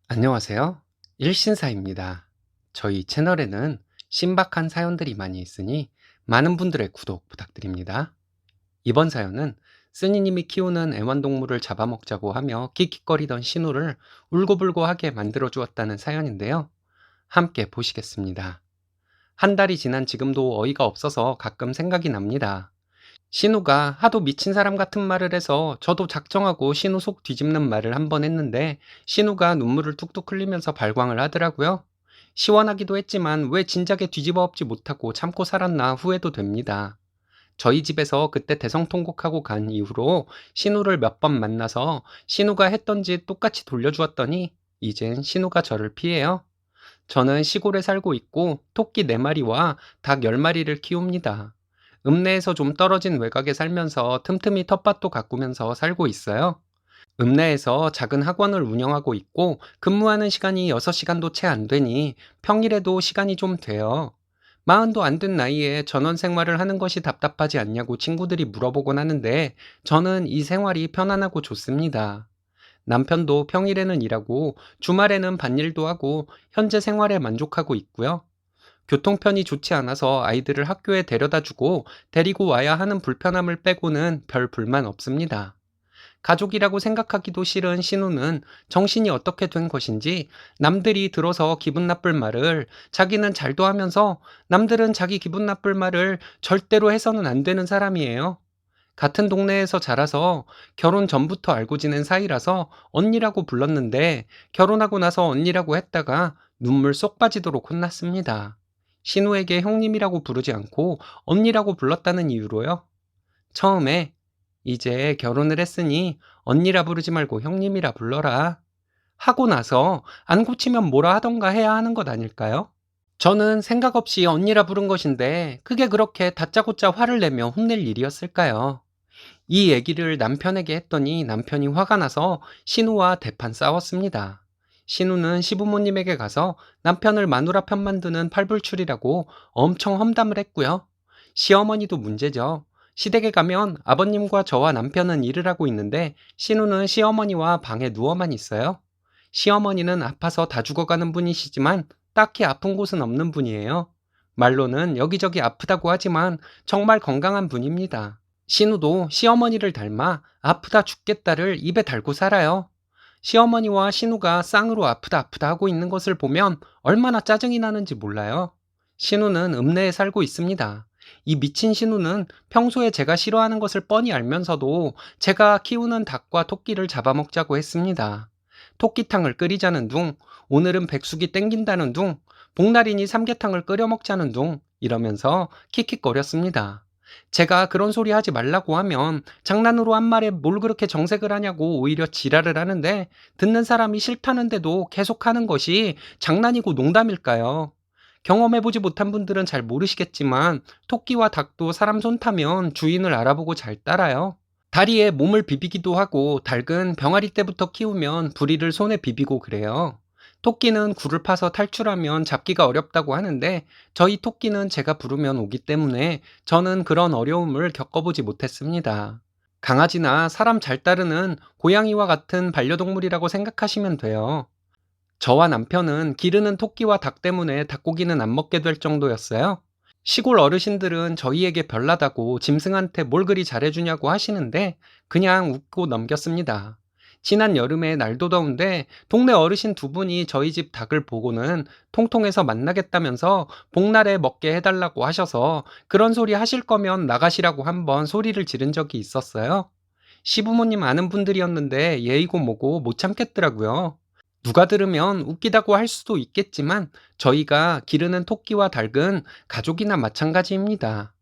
안녕하세요. 일신사입니다. 저희 채널에는 신박한 사연들이 많이 있으니 많은 분들의 구독 부탁드립니다. 이번 사연은 쓰니님이 키우는 애완동물을 잡아먹자고 하며 킥킥거리던 신우를 울고불고하게 만들어 주었다는 사연인데요. 함께 보시겠습니다. 한 달이 지난 지금도 어이가 없어서 가끔 생각이 납니다. 신우가 하도 미친 사람 같은 말을 해서 저도 작정하고 신우 속 뒤집는 말을 한 번 했는데 신우가 눈물을 뚝뚝 흘리면서 발광을 하더라고요. 시원하기도 했지만 왜 진작에 뒤집어 엎지 못하고 참고 살았나 후회도 됩니다. 저희 집에서 그때 대성통곡하고 간 이후로 신우를 몇 번 만나서 신우가 했던 짓 똑같이 돌려주었더니 이젠 신우가 저를 피해요. 저는 시골에 살고 있고 토끼 4마리와 닭 10마리를 키웁니다. 읍내에서 좀 떨어진 외곽에 살면서 틈틈이 텃밭도 가꾸면서 살고 있어요. 읍내에서 작은 학원을 운영하고 있고 근무하는 시간이 6시간도 채 안 되니 평일에도 시간이 좀 돼요. 마흔도 안 된 나이에 전원 생활을 하는 것이 답답하지 않냐고 친구들이 물어보곤 하는데 저는 이 생활이 편안하고 좋습니다. 남편도 평일에는 일하고 주말에는 밭일도 하고 현재 생활에 만족하고 있고요. 교통편이 좋지 않아서 아이들을 학교에 데려다 주고 데리고 와야 하는 불편함을 빼고는 별 불만 없습니다. 가족이라고 생각하기도 싫은 신우는 정신이 어떻게 된 것인지 남들이 들어서 기분 나쁠 말을 자기는 잘도 하면서 남들은 자기 기분 나쁠 말을 절대로 해서는 안 되는 사람이에요. 같은 동네에서 자라서 결혼 전부터 알고 지낸 사이라서 언니라고 불렀는데 결혼하고 나서 언니라고 했다가 눈물 쏙 빠지도록 혼났습니다. 신우에게 형님이라고 부르지 않고 언니라고 불렀다는 이유로요. 처음에 이제 결혼을 했으니 언니라 부르지 말고 형님이라 불러라 하고 나서 안 고치면 뭐라 하던가 해야 하는 것 아닐까요? 저는 생각 없이 언니라 부른 것인데 그게 그렇게 다짜고짜 화를 내며 혼낼 일이었을까요? 이 얘기를 남편에게 했더니 남편이 화가 나서 신우와 대판 싸웠습니다. 신우는 시부모님에게 가서 남편을 마누라 편만 드는 팔불출이라고 엄청 험담을 했고요. 시어머니도 문제죠. 시댁에 가면 아버님과 저와 남편은 일을 하고 있는데 신우는 시어머니와 방에 누워만 있어요. 시어머니는 아파서 다 죽어가는 분이시지만 딱히 아픈 곳은 없는 분이에요. 말로는 여기저기 아프다고 하지만 정말 건강한 분입니다. 신우도 시어머니를 닮아 아프다 죽겠다를 입에 달고 살아요. 시어머니와 신우가 쌍으로 아프다 아프다 하고 있는 것을 보면 얼마나 짜증이 나는지 몰라요. 신우는 읍내에 살고 있습니다. 이 미친 신우는 평소에 제가 싫어하는 것을 뻔히 알면서도 제가 키우는 닭과 토끼를 잡아먹자고 했습니다. 토끼탕을 끓이자는 둥, 오늘은 백숙이 땡긴다는 둥, 복날이니 삼계탕을 끓여 먹자는 둥 이러면서 킥킥거렸습니다. 제가 그런 소리 하지 말라고 하면 장난으로 한 말에 뭘 그렇게 정색을 하냐고 오히려 지랄을 하는데 듣는 사람이 싫다는데도 계속하는 것이 장난이고 농담일까요? 경험해보지 못한 분들은 잘 모르시겠지만 토끼와 닭도 사람 손 타면 주인을 알아보고 잘 따라요. 다리에 몸을 비비기도 하고 닭은 병아리 때부터 키우면 부리를 손에 비비고 그래요. 토끼는 굴을 파서 탈출하면 잡기가 어렵다고 하는데 저희 토끼는 제가 부르면 오기 때문에 저는 그런 어려움을 겪어보지 못했습니다. 강아지나 사람 잘 따르는 고양이와 같은 반려동물이라고 생각하시면 돼요. 저와 남편은 기르는 토끼와 닭 때문에 닭고기는 안 먹게 될 정도였어요. 시골 어르신들은 저희에게 별나다고 짐승한테 뭘 그리 잘해주냐고 하시는데 그냥 웃고 넘겼습니다. 지난 여름에 날도 더운데 동네 어르신 2분이 저희 집 닭을 보고는 통통해서 만나겠다면서 복날에 먹게 해달라고 하셔서 그런 소리 하실 거면 나가시라고 한번 소리를 지른 적이 있었어요. 시부모님 아는 분들이었는데 예의고 뭐고 못 참겠더라고요. 누가 들으면 웃기다고 할 수도 있겠지만 저희가 기르는 토끼와 닭은 가족이나 마찬가지입니다.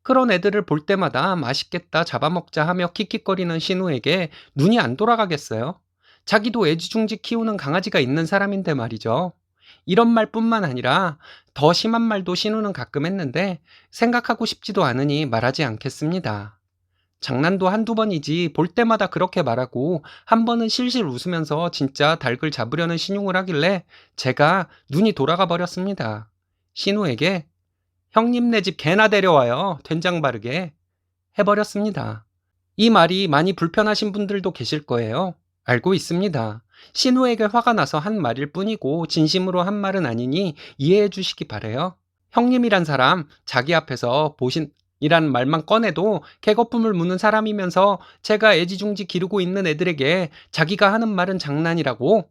그런 애들을 볼 때마다 맛있겠다 잡아먹자 하며 킥킥거리는 신우에게 눈이 안 돌아가겠어요? 자기도 애지중지 키우는 강아지가 있는 사람인데 말이죠. 이런 말뿐만 아니라 더 심한 말도 신우는 가끔 했는데 생각하고 싶지도 않으니 말하지 않겠습니다. 장난도 한두 번이지 볼 때마다 그렇게 말하고 한 번은 실실 웃으면서 진짜 닭을 잡으려는 신용을 하길래 제가 눈이 돌아가 버렸습니다. 신우에게 형님 네 집 개나 데려와요. 된장 바르게 해버렸습니다. 이 말이 많이 불편하신 분들도 계실 거예요. 알고 있습니다. 신우에게 화가 나서 한 말일 뿐이고 진심으로 한 말은 아니니 이해해 주시기 바래요. 형님이란 사람 자기 앞에서 보신이란 말만 꺼내도 개거품을 무는 사람이면서 제가 애지중지 기르고 있는 애들에게 자기가 하는 말은 장난이라고,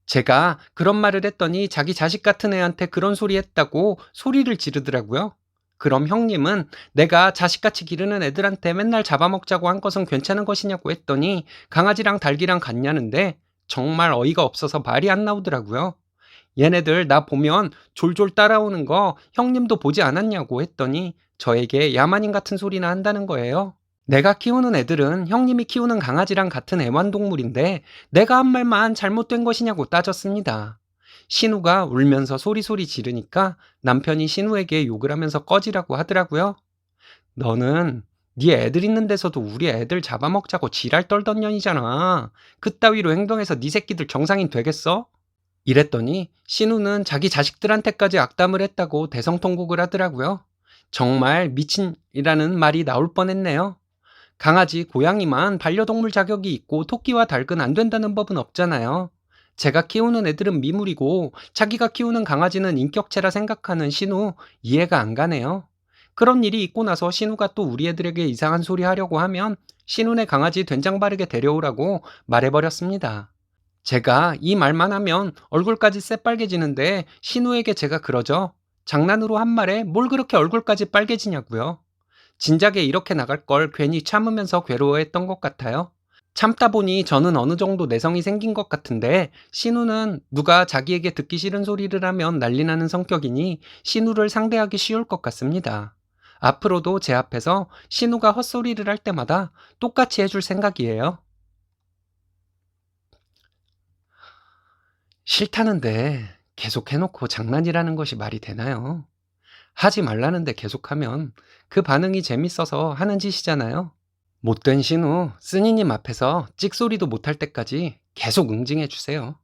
제가 그런 말을 했더니 자기 자식 같은 애한테 그런 소리 했다고 소리를 지르더라고요. 그럼 형님은 내가 자식같이 기르는 애들한테 맨날 잡아먹자고 한 것은 괜찮은 것이냐고 했더니 강아지랑 닭이랑 같냐는데 정말 어이가 없어서 말이 안 나오더라고요. 얘네들 나 보면 졸졸 따라오는 거 형님도 보지 않았냐고 했더니 저에게 야만인 같은 소리나 한다는 거예요. 내가 키우는 애들은 형님이 키우는 강아지랑 같은 애완동물인데 내가 한 말만 잘못된 것이냐고 따졌습니다. 신우가 울면서 소리소리 지르니까 남편이 신우에게 욕을 하면서 꺼지라고 하더라고요. 너는 네 애들 있는 데서도 우리 애들 잡아먹자고 지랄 떨던 년이잖아. 그따위로 행동해서 네 새끼들 정상인 되겠어? 이랬더니 신우는 자기 자식들한테까지 악담을 했다고 대성통곡을 하더라고요. 정말 미친이라는 말이 나올 뻔했네요. 강아지, 고양이만 반려동물 자격이 있고 토끼와 닭은 안 된다는 법은 없잖아요. 제가 키우는 애들은 미물이고 자기가 키우는 강아지는 인격체라 생각하는 신우, 이해가 안 가네요. 그런 일이 있고 나서 신우가 또 우리 애들에게 이상한 소리 하려고 하면 신우네 강아지 된장 바르게 데려오라고 말해버렸습니다. 제가 이 말만 하면 얼굴까지 새빨개지는데 신우에게 제가 그러죠. 장난으로 한 말에 뭘 그렇게 얼굴까지 빨개지냐고요. 진작에 이렇게 나갈 걸 괜히 참으면서 괴로워했던 것 같아요. 참다 보니 저는 어느 정도 내성이 생긴 것 같은데 신우는 누가 자기에게 듣기 싫은 소리를 하면 난리 나는 성격이니 신우를 상대하기 쉬울 것 같습니다. 앞으로도 제 앞에서 신우가 헛소리를 할 때마다 똑같이 해줄 생각이에요. 싫다는데 계속 해놓고 장난이라는 것이 말이 되나요? 하지 말라는데 계속하면 그 반응이 재밌어서 하는 짓이잖아요. 못된 신우, 쓰니님 앞에서 찍소리도 못할 때까지 계속 응징해 주세요.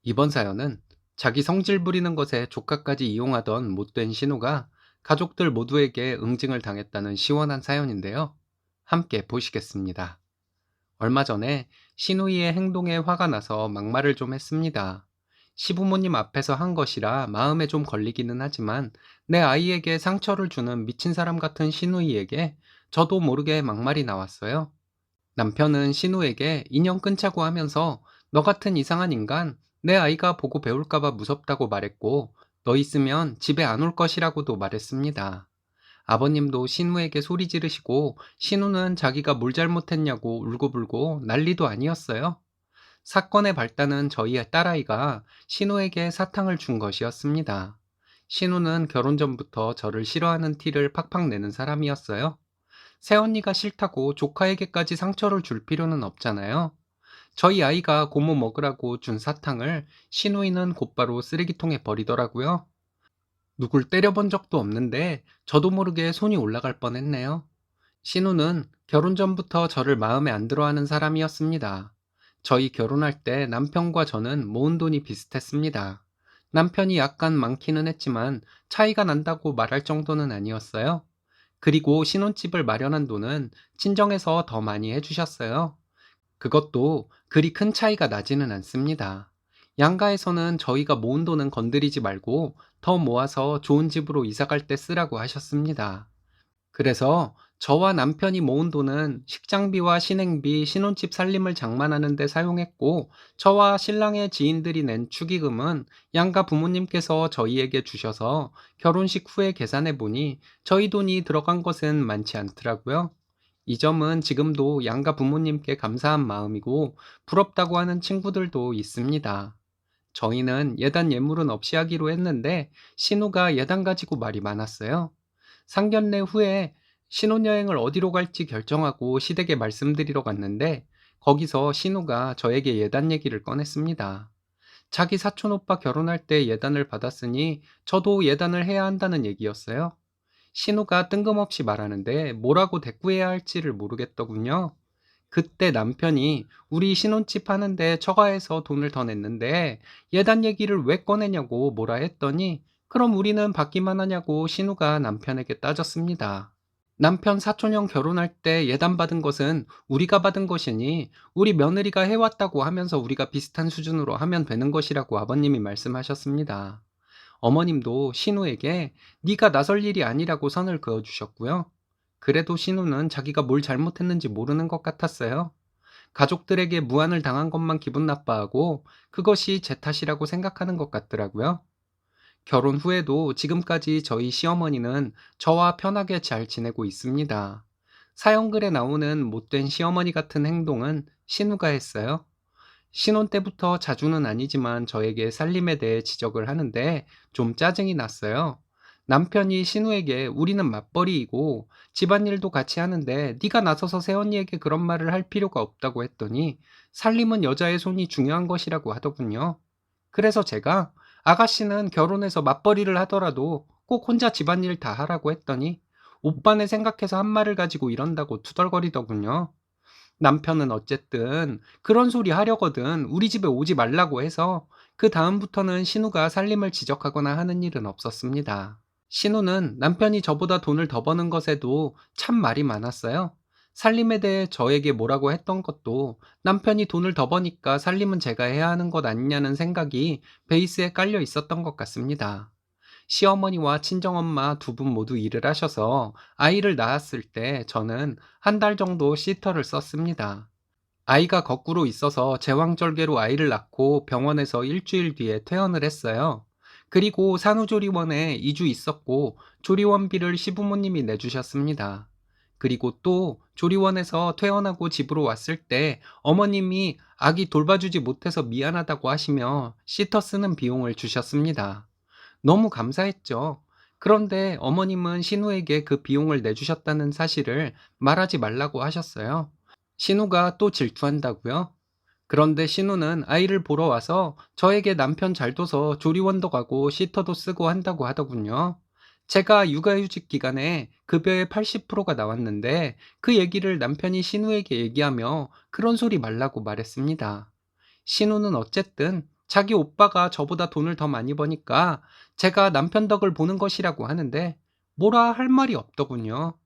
이번 사연은 자기 성질 부리는 것에 조카까지 이용하던 못된 신우가 가족들 모두에게 응징을 당했다는 시원한 사연인데요. 함께 보시겠습니다. 얼마 전에 신우이의 행동에 화가 나서 막말을 좀 했습니다. 시부모님 앞에서 한 것이라 마음에 좀 걸리기는 하지만 내 아이에게 상처를 주는 미친 사람 같은 신우이에게 저도 모르게 막말이 나왔어요. 남편은 신우에게 인연 끊자고 하면서 너 같은 이상한 인간 내 아이가 보고 배울까봐 무섭다고 말했고 너 있으면 집에 안 올 것이라고도 말했습니다. 아버님도 신우에게 소리 지르시고 신우는 자기가 뭘 잘못했냐고 울고불고 난리도 아니었어요. 사건의 발단은 저희 딸아이가 신우에게 사탕을 준 것이었습니다. 신우는 결혼 전부터 저를 싫어하는 티를 팍팍 내는 사람이었어요. 새언니가 싫다고 조카에게까지 상처를 줄 필요는 없잖아요. 저희 아이가 고모 먹으라고 준 사탕을 신우이는 곧바로 쓰레기통에 버리더라고요. 누굴 때려본 적도 없는데 저도 모르게 손이 올라갈 뻔했네요. 신우는 결혼 전부터 저를 마음에 안 들어하는 사람이었습니다. 저희 결혼할 때 남편과 저는 모은 돈이 비슷했습니다. 남편이 약간 많기는 했지만 차이가 난다고 말할 정도는 아니었어요. 그리고 신혼집을 마련한 돈은 친정에서 더 많이 해주셨어요. 그것도 그리 큰 차이가 나지는 않습니다. 양가에서는 저희가 모은 돈은 건드리지 말고 더 모아서 좋은 집으로 이사 갈 때 쓰라고 하셨습니다. 그래서 저와 남편이 모은 돈은 식장비와 신행비, 신혼집 살림을 장만하는 데 사용했고, 저와 신랑의 지인들이 낸 축의금은 양가 부모님께서 저희에게 주셔서 결혼식 후에 계산해 보니 저희 돈이 들어간 것은 많지 않더라고요. 이 점은 지금도 양가 부모님께 감사한 마음이고 부럽다고 하는 친구들도 있습니다. 저희는 예단 예물은 없이 하기로 했는데 신우가 예단 가지고 말이 많았어요. 상견례 후에 신혼여행을 어디로 갈지 결정하고 시댁에 말씀드리러 갔는데 거기서 신우가 저에게 예단 얘기를 꺼냈습니다. 자기 사촌 오빠 결혼할 때 예단을 받았으니 저도 예단을 해야 한다는 얘기였어요. 신우가 뜬금없이 말하는데 뭐라고 대꾸해야 할지를 모르겠더군요. 그때 남편이 우리 신혼집 하는데 처가에서 돈을 더 냈는데 예단 얘기를 왜 꺼내냐고 뭐라 했더니 그럼 우리는 받기만 하냐고 신우가 남편에게 따졌습니다. 남편 사촌형 결혼할 때 예단받은 것은 우리가 받은 것이니 우리 며느리가 해왔다고 하면서 우리가 비슷한 수준으로 하면 되는 것이라고 아버님이 말씀하셨습니다. 어머님도 신우에게 네가 나설 일이 아니라고 선을 그어주셨고요. 그래도 신우는 자기가 뭘 잘못했는지 모르는 것 같았어요. 가족들에게 무안을 당한 것만 기분 나빠하고 그것이 제 탓이라고 생각하는 것 같더라고요. 결혼 후에도 지금까지 저희 시어머니는 저와 편하게 잘 지내고 있습니다. 사연글에 나오는 못된 시어머니 같은 행동은 신우가 했어요. 신혼 때부터 자주는 아니지만 저에게 살림에 대해 지적을 하는데 좀 짜증이 났어요. 남편이 신우에게 우리는 맞벌이이고 집안일도 같이 하는데 네가 나서서 새언니에게 그런 말을 할 필요가 없다고 했더니 살림은 여자의 손이 중요한 것이라고 하더군요. 그래서 제가 아가씨는 결혼해서 맞벌이를 하더라도 꼭 혼자 집안일 다 하라고 했더니 오빠네 생각해서 한 말을 가지고 이런다고 투덜거리더군요. 남편은 어쨌든 그런 소리 하려거든 우리 집에 오지 말라고 해서 그 다음부터는 신우가 살림을 지적하거나 하는 일은 없었습니다. 신우는 남편이 저보다 돈을 더 버는 것에도 참 말이 많았어요. 살림에 대해 저에게 뭐라고 했던 것도 남편이 돈을 더 버니까 살림은 제가 해야 하는 것 아니냐는 생각이 베이스에 깔려 있었던 것 같습니다. 시어머니와 친정엄마 두 분 모두 일을 하셔서 아이를 낳았을 때 저는 한 달 정도 시터를 썼습니다. 아이가 거꾸로 있어서 제왕절개로 아이를 낳고 병원에서 일주일 뒤에 퇴원을 했어요. 그리고 산후조리원에 2주 있었고 조리원비를 시부모님이 내주셨습니다. 그리고 또 조리원에서 퇴원하고 집으로 왔을 때 어머님이 아기 돌봐주지 못해서 미안하다고 하시며 시터 쓰는 비용을 주셨습니다. 너무 감사했죠. 그런데 어머님은 신우에게 그 비용을 내주셨다는 사실을 말하지 말라고 하셨어요. 신우가 또 질투한다고요? 그런데 신우는 아이를 보러 와서 저에게 남편 잘 둬서 조리원도 가고 시터도 쓰고 한다고 하더군요. 제가 육아휴직 기간에 급여의 80%가 나왔는데 그 얘기를 남편이 신우에게 얘기하며 그런 소리 말라고 말했습니다. 신우는 어쨌든 자기 오빠가 저보다 돈을 더 많이 버니까 제가 남편 덕을 보는 것이라고 하는데 뭐라 할 말이 없더군요.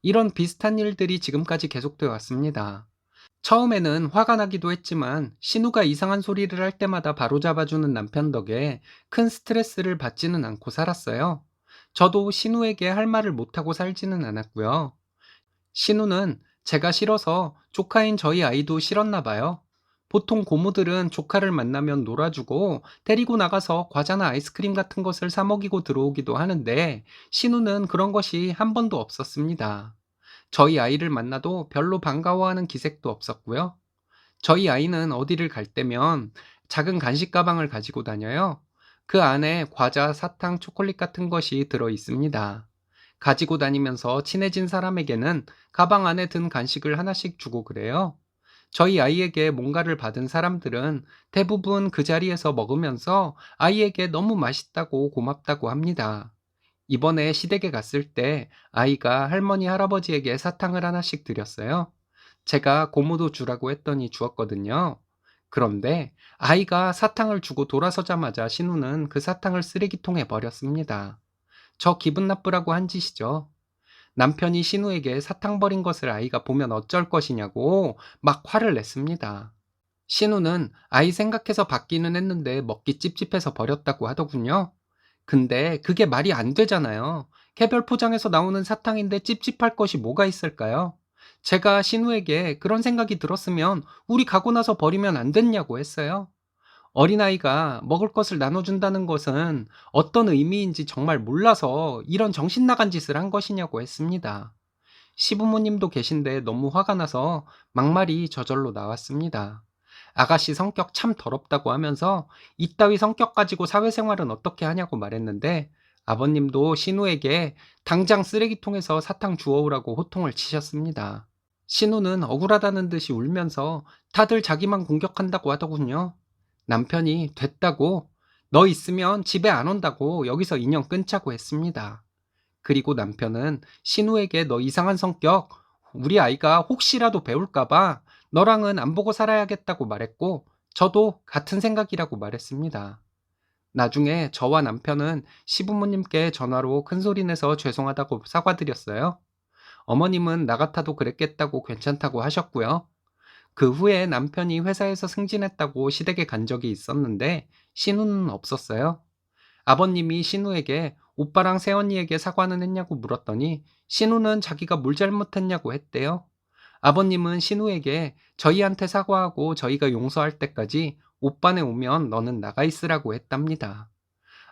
이런 비슷한 일들이 지금까지 계속되어 왔습니다. 처음에는 화가 나기도 했지만 신우가 이상한 소리를 할 때마다 바로잡아주는 남편 덕에 큰 스트레스를 받지는 않고 살았어요. 저도 신우에게 할 말을 못하고 살지는 않았고요. 신우는 제가 싫어서 조카인 저희 아이도 싫었나 봐요. 보통 고모들은 조카를 만나면 놀아주고 데리고 나가서 과자나 아이스크림 같은 것을 사 먹이고 들어오기도 하는데 신우는 그런 것이 한 번도 없었습니다. 저희 아이를 만나도 별로 반가워하는 기색도 없었고요. 저희 아이는 어디를 갈 때면 작은 간식 가방을 가지고 다녀요. 그 안에 과자, 사탕, 초콜릿 같은 것이 들어 있습니다. 가지고 다니면서 친해진 사람에게는 가방 안에 든 간식을 하나씩 주고 그래요. 저희 아이에게 뭔가를 받은 사람들은 대부분 그 자리에서 먹으면서 아이에게 너무 맛있다고 고맙다고 합니다. 이번에 시댁에 갔을 때 아이가 할머니, 할아버지에게 사탕을 하나씩 드렸어요. 제가 고모도 주라고 했더니 주었거든요. 그런데 아이가 사탕을 주고 돌아서자마자 신우는 그 사탕을 쓰레기통에 버렸습니다. 저 기분 나쁘라고 한 짓이죠. 남편이 신우에게 사탕 버린 것을 아이가 보면 어쩔 것이냐고 막 화를 냈습니다. 신우는 아이 생각해서 받기는 했는데 먹기 찝찝해서 버렸다고 하더군요. 근데 그게 말이 안 되잖아요. 개별 포장해서 나오는 사탕인데 찝찝할 것이 뭐가 있을까요? 제가 신우에게 그런 생각이 들었으면 우리 가고 나서 버리면 안 됐냐고 했어요. 어린아이가 먹을 것을 나눠준다는 것은 어떤 의미인지 정말 몰라서 이런 정신 나간 짓을 한 것이냐고 했습니다. 시부모님도 계신데 너무 화가 나서 막말이 저절로 나왔습니다. 아가씨 성격 참 더럽다고 하면서 이따위 성격 가지고 사회생활은 어떻게 하냐고 말했는데 아버님도 신우에게 당장 쓰레기통에서 사탕 주워오라고 호통을 치셨습니다. 신우는 억울하다는 듯이 울면서 다들 자기만 공격한다고 하더군요. 남편이 됐다고 너 있으면 집에 안 온다고 여기서 인연 끊자고 했습니다. 그리고 남편은 신우에게 너 이상한 성격 우리 아이가 혹시라도 배울까봐 너랑은 안 보고 살아야겠다고 말했고 저도 같은 생각이라고 말했습니다. 나중에 저와 남편은 시부모님께 전화로 큰소리 내서 죄송하다고 사과드렸어요. 어머님은 나 같아도 그랬겠다고 괜찮다고 하셨고요. 그 후에 남편이 회사에서 승진했다고 시댁에 간 적이 있었는데 신우는 없었어요. 아버님이 신우에게 오빠랑 새언니에게 사과는 했냐고 물었더니 신우는 자기가 뭘 잘못했냐고 했대요. 아버님은 신우에게 저희한테 사과하고 저희가 용서할 때까지 오빠네 오면 너는 나가 있으라고 했답니다.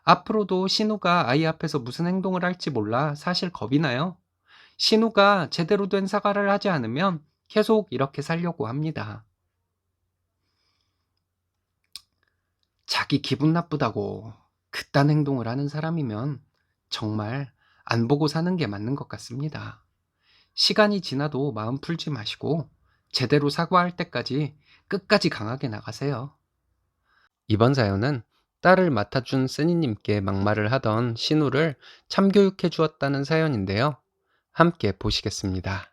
앞으로도 신우가 아이 앞에서 무슨 행동을 할지 몰라 사실 겁이 나요. 신우가 제대로 된 사과를 하지 않으면 계속 이렇게 살려고 합니다. 자기 기분 나쁘다고 그딴 행동을 하는 사람이면 정말 안 보고 사는 게 맞는 것 같습니다. 시간이 지나도 마음 풀지 마시고 제대로 사과할 때까지 끝까지 강하게 나가세요. 이번 사연은 딸을 맡아준 쓰니님께 막말을 하던 신우를 참교육해 주었다는 사연인데요. 함께 보시겠습니다.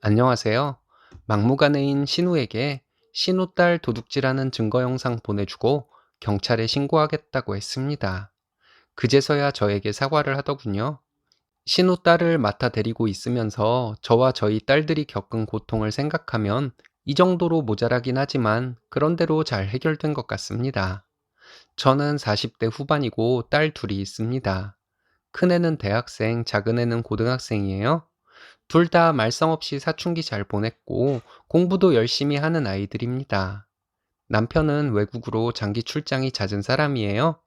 안녕하세요. 막무가내인 신우에게 신우 딸 도둑질하는 증거 영상 보내주고 경찰에 신고하겠다고 했습니다. 그제서야 저에게 사과를 하더군요. 신우 딸을 맡아 데리고 있으면서 저와 저희 딸들이 겪은 고통을 생각하면 이 정도로 모자라긴 하지만 그런대로 잘 해결된 것 같습니다. 저는 40대 후반이고 딸 둘이 있습니다. 큰애는 대학생, 작은애는 고등학생이에요. 둘 다 말썽 없이 사춘기 잘 보냈고 공부도 열심히 하는 아이들입니다. 남편은 외국으로 장기 출장이 잦은 사람이에요.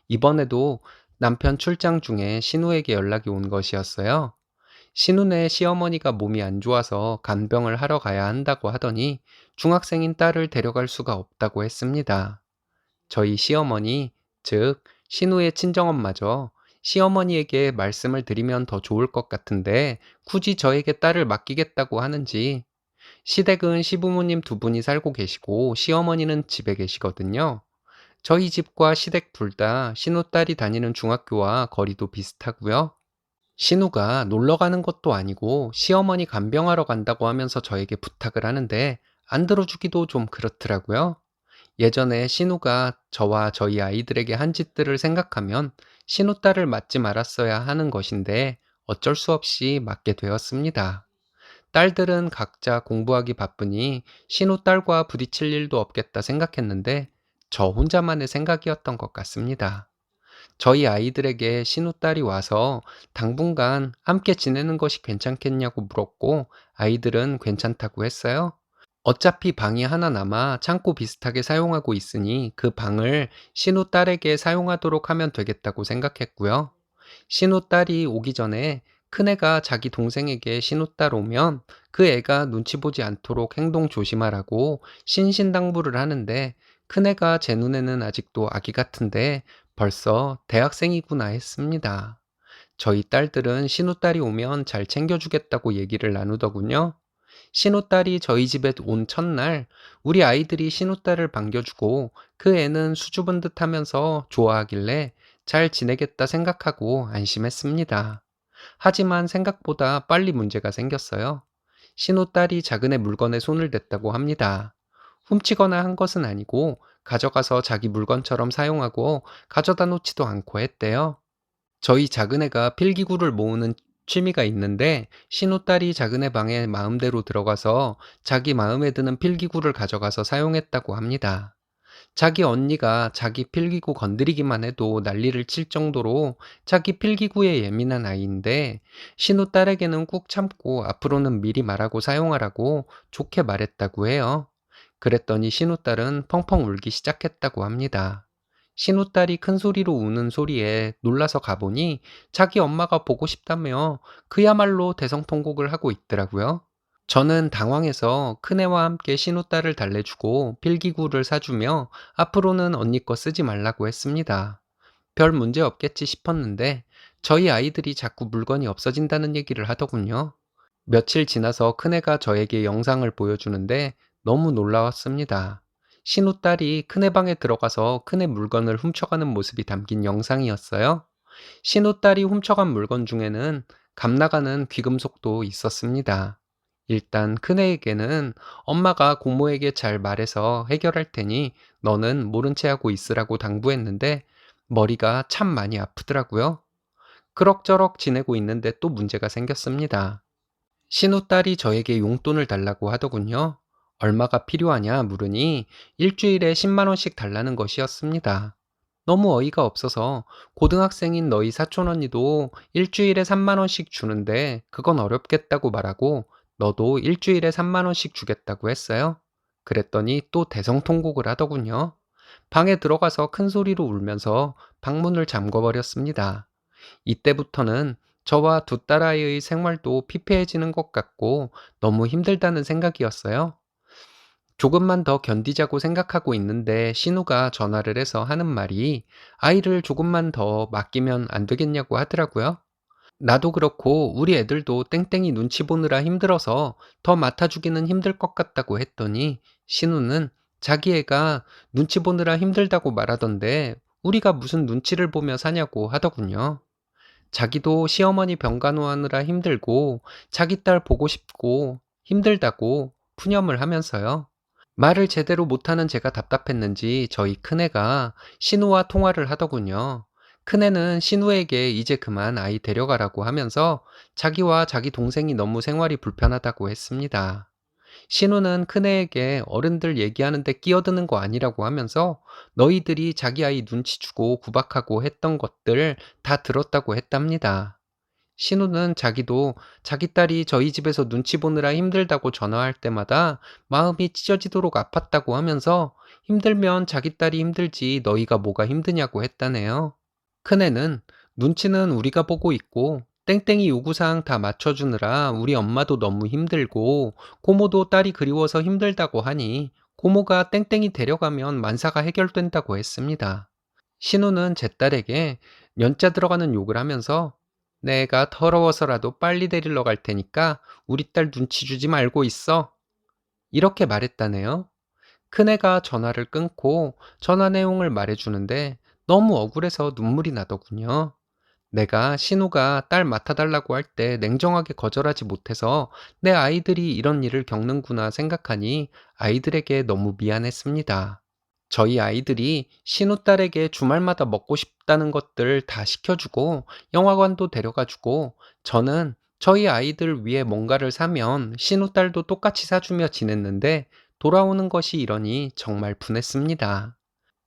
이번에도 남편 출장 중에 신우에게 연락이 온 것이었어요. 신우네 시어머니가 몸이 안 좋아서 간병을 하러 가야 한다고 하더니 중학생인 딸을 데려갈 수가 없다고 했습니다. 저희 시어머니, 즉 신우의 친정엄마죠. 시어머니에게 말씀을 드리면 더 좋을 것 같은데 굳이 저에게 딸을 맡기겠다고 하는지. 시댁은 시부모님 두 분이 살고 계시고 시어머니는 집에 계시거든요. 저희 집과 시댁 둘 다 신우 딸이 다니는 중학교와 거리도 비슷하고요. 신우가 놀러 가는 것도 아니고 시어머니 간병하러 간다고 하면서 저에게 부탁을 하는데 안 들어주기도 좀 그렇더라고요. 예전에 신우가 저와 저희 아이들에게 한 짓들을 생각하면 신우 딸을 맞지 말았어야 하는 것인데 어쩔 수 없이 맞게 되었습니다. 딸들은 각자 공부하기 바쁘니 신우 딸과 부딪힐 일도 없겠다 생각했는데 저 혼자만의 생각이었던 것 같습니다. 저희 아이들에게 신우 딸이 와서 당분간 함께 지내는 것이 괜찮겠냐고 물었고 아이들은 괜찮다고 했어요. 어차피 방이 하나 남아 창고 비슷하게 사용하고 있으니 그 방을 신우 딸에게 사용하도록 하면 되겠다고 생각했고요. 신우 딸이 오기 전에 큰애가 자기 동생에게 신우 딸 오면 그 애가 눈치 보지 않도록 행동 조심하라고 신신당부를 하는데 큰애가 제 눈에는 아직도 아기 같은데 벌써 대학생이구나 했습니다. 저희 딸들은 신우 딸이 오면 잘 챙겨주겠다고 얘기를 나누더군요. 신우딸이 저희 집에 온 첫날 우리 아이들이 신우딸을 반겨주고 그 애는 수줍은 듯 하면서 좋아하길래 잘 지내겠다 생각하고 안심했습니다. 하지만 생각보다 빨리 문제가 생겼어요. 신우딸이 작은 애 물건에 손을 댔다고 합니다. 훔치거나 한 것은 아니고 가져가서 자기 물건처럼 사용하고 가져다 놓지도 않고 했대요. 저희 작은애가 필기구를 모으는 취미가 있는데 신우딸이 작은애 방에 마음대로 들어가서 자기 마음에 드는 필기구를 가져가서 사용했다고 합니다. 자기 언니가 자기 필기구 건드리기만 해도 난리를 칠 정도로 자기 필기구에 예민한 아이인데 신우딸에게는 꾹 참고 앞으로는 미리 말하고 사용하라고 좋게 말했다고 해요. 그랬더니 신우딸은 펑펑 울기 시작했다고 합니다. 신우딸이 큰 소리로 우는 소리에 놀라서 가보니 자기 엄마가 보고 싶다며 그야말로 대성통곡을 하고 있더라고요. 저는 당황해서 큰애와 함께 신우딸을 달래주고 필기구를 사주며 앞으로는 언니 거 쓰지 말라고 했습니다. 별 문제 없겠지 싶었는데 저희 아이들이 자꾸 물건이 없어진다는 얘기를 하더군요. 며칠 지나서 큰애가 저에게 영상을 보여주는데 너무 놀라웠습니다. 신우딸이 큰애 방에 들어가서 큰애 물건을 훔쳐가는 모습이 담긴 영상이었어요. 신우딸이 훔쳐간 물건 중에는 값나가는 귀금속도 있었습니다. 일단 큰애에게는 엄마가 고모에게 잘 말해서 해결할 테니 너는 모른 채 하고 있으라고 당부했는데 머리가 참 많이 아프더라고요. 그럭저럭 지내고 있는데 또 문제가 생겼습니다. 신우딸이 저에게 용돈을 달라고 하더군요. 얼마가 필요하냐 물으니 일주일에 10만 원씩 달라는 것이었습니다. 너무 어이가 없어서 고등학생인 너희 사촌 언니도 일주일에 3만 원씩 주는데 그건 어렵겠다고 말하고 너도 일주일에 3만 원씩 주겠다고 했어요. 그랬더니 또 대성통곡을 하더군요. 방에 들어가서 큰 소리로 울면서 방문을 잠궈버렸습니다. 이때부터는 저와 두 딸아이의 생활도 피폐해지는 것 같고 너무 힘들다는 생각이었어요. 조금만 더 견디자고 생각하고 있는데 신우가 전화를 해서 하는 말이 아이를 조금만 더 맡기면 안 되겠냐고 하더라고요. 나도 그렇고 우리 애들도 땡땡이 눈치 보느라 힘들어서 더 맡아주기는 힘들 것 같다고 했더니 신우는 자기 애가 눈치 보느라 힘들다고 말하던데 우리가 무슨 눈치를 보며 사냐고 하더군요. 자기도 시어머니 병간호하느라 힘들고 자기 딸 보고 싶고 힘들다고 푸념을 하면서요. 말을 제대로 못하는 제가 답답했는지 저희 큰애가 신우와 통화를 하더군요. 큰애는 신우에게 이제 그만 아이 데려가라고 하면서 자기와 자기 동생이 너무 생활이 불편하다고 했습니다. 신우는 큰애에게 어른들 얘기하는데 끼어드는 거 아니라고 하면서 너희들이 자기 아이 눈치 주고 구박하고 했던 것들 다 들었다고 했답니다. 신우는 자기도 자기 딸이 저희 집에서 눈치 보느라 힘들다고 전화할 때마다 마음이 찢어지도록 아팠다고 하면서 힘들면 자기 딸이 힘들지 너희가 뭐가 힘드냐고 했다네요. 큰애는 눈치는 우리가 보고 있고 땡땡이 요구사항 다 맞춰주느라 우리 엄마도 너무 힘들고 고모도 딸이 그리워서 힘들다고 하니 고모가 땡땡이 데려가면 만사가 해결된다고 했습니다. 신우는 제 딸에게 연자 들어가는 욕을 하면서 내가 더러워서라도 빨리 데리러 갈 테니까 우리 딸 눈치 주지 말고 있어. 이렇게 말했다네요. 큰애가 전화를 끊고 전화 내용을 말해주는데 너무 억울해서 눈물이 나더군요. 내가 신우가 딸 맡아달라고 할 때 냉정하게 거절하지 못해서 내 아이들이 이런 일을 겪는구나 생각하니 아이들에게 너무 미안했습니다. 저희 아이들이 신우딸에게 주말마다 먹고 싶다는 것들 다 시켜주고 영화관도 데려가주고 저는 저희 아이들 위해 뭔가를 사면 신우딸도 똑같이 사주며 지냈는데 돌아오는 것이 이러니 정말 분했습니다.